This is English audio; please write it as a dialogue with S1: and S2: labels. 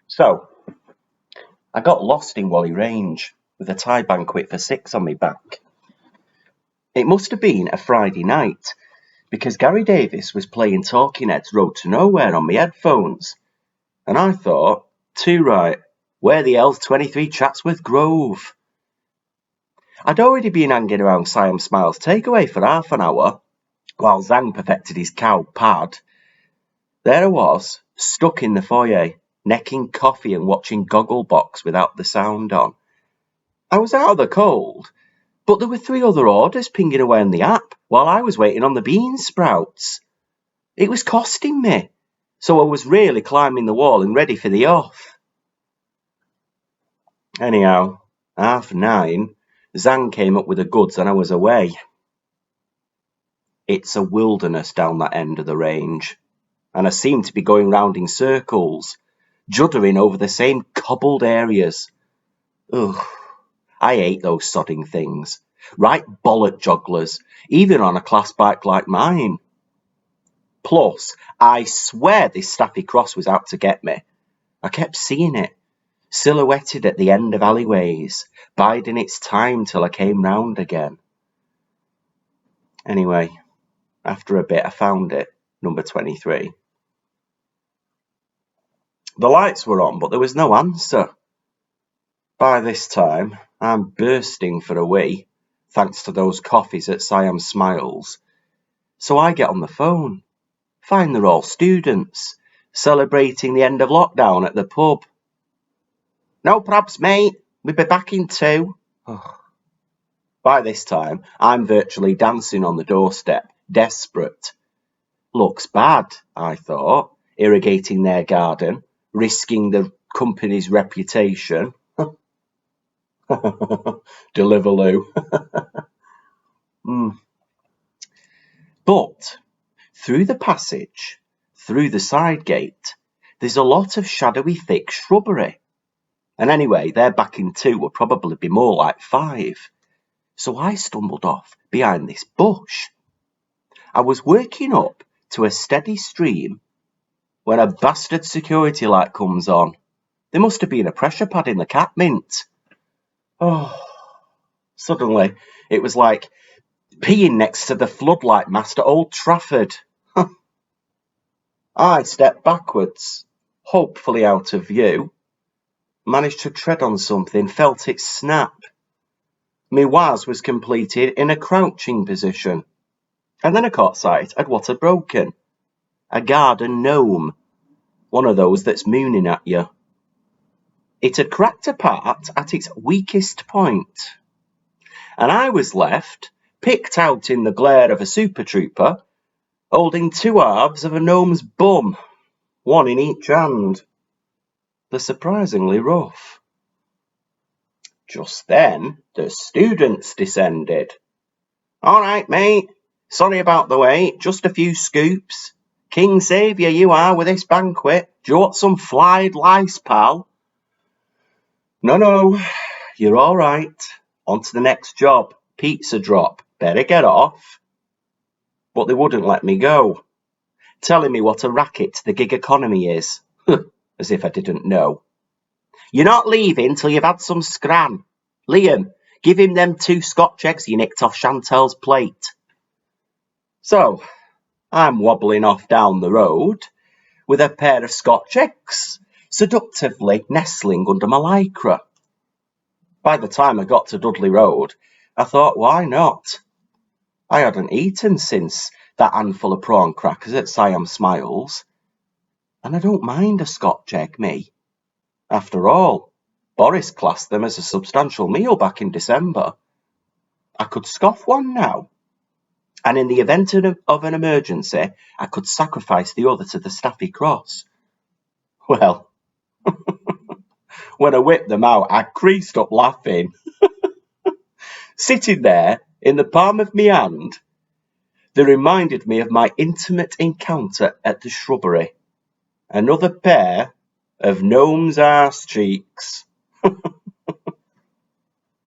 S1: So, I got lost in Whalley Range with a Thai banquet for 6 on me back. It must have been a Friday night, because Gary Davis was playing Talking Heads Road to Nowhere on me headphones, and I thought, too right, where the hell's 23 Chatsworth Grove? I'd already been hanging around Siam Smiles takeaway for half an hour, while Zhang perfected his cow pad. There I was, stuck in the foyer, necking coffee and watching Gogglebox without the sound on. I was out of the cold, but there were 3 other orders pinging away on the app while I was waiting on the bean sprouts. It was costing me, so I was really climbing the wall and ready for the off. Anyhow, 9:30, Zhang came up with the goods and I was away. It's a wilderness down that end of the range, and I seemed to be going round in circles, juddering over the same cobbled areas. Ugh, I hate those sodding things. Right bollock jogglers, even on a class bike like mine. Plus, I swear this Staffy Cross was out to get me. I kept seeing it, silhouetted at the end of alleyways, biding its time till I came round again. Anyway, after a bit I found it, number 23. The lights were on, but there was no answer. By this time, I'm bursting for a wee, thanks to those coffees at Siam Smiles. So I get on the phone, find they're all students, celebrating the end of lockdown at the pub. No probs, mate. We'll be back in 2. By this time, I'm virtually dancing on the doorstep, desperate. Looks bad, I thought, irrigating their garden, risking the company's reputation. Deliveroo. But through the passage, through the side gate, there's a lot of shadowy thick shrubbery. And anyway, their back in 2 will probably be more like 5. So I stumbled off behind this bush. I was working up to a steady stream when a bastard security light comes on. There must have been a pressure pad in the cat mint. Suddenly, it was like peeing next to the floodlight mast at Old Trafford. I stepped backwards, hopefully out of view, managed to tread on something, felt it snap. My was completed in a crouching position, and then I caught sight of what had broken. A garden gnome, one of those that's mooning at you. It had cracked apart at its weakest point, and I was left, picked out in the glare of a super trooper, holding 2 halves of a gnome's bum, one in each hand. They're surprisingly rough. Just then, the students descended. All right, mate. Sorry about the wait. Just a few scoops. King saviour you are with this banquet. Do you want some flied lice, pal? No. You're all right. On to the next job. Pizza drop. Better get off. But they wouldn't let me go, telling me what a racket the gig economy is. As if I didn't know. You're not leaving till you've had some scran. Liam, give him them 2 Scotch eggs you nicked off Chantel's plate. So, I'm wobbling off down the road with a pair of Scotch eggs seductively nestling under my lycra. By the time I got to Dudley Road, I thought, why not? I hadn't eaten since that handful of prawn crackers at Siam Smiles, and I don't mind a Scotch egg, me. After all, Boris classed them as a substantial meal back in December. I could scoff one now, and in the event of an emergency, I could sacrifice the other to the Staffy Cross. Well, when I whipped them out, I creased up laughing. Sitting there, in the palm of my hand, they reminded me of my intimate encounter at the shrubbery. Another pair of gnome's arse cheeks.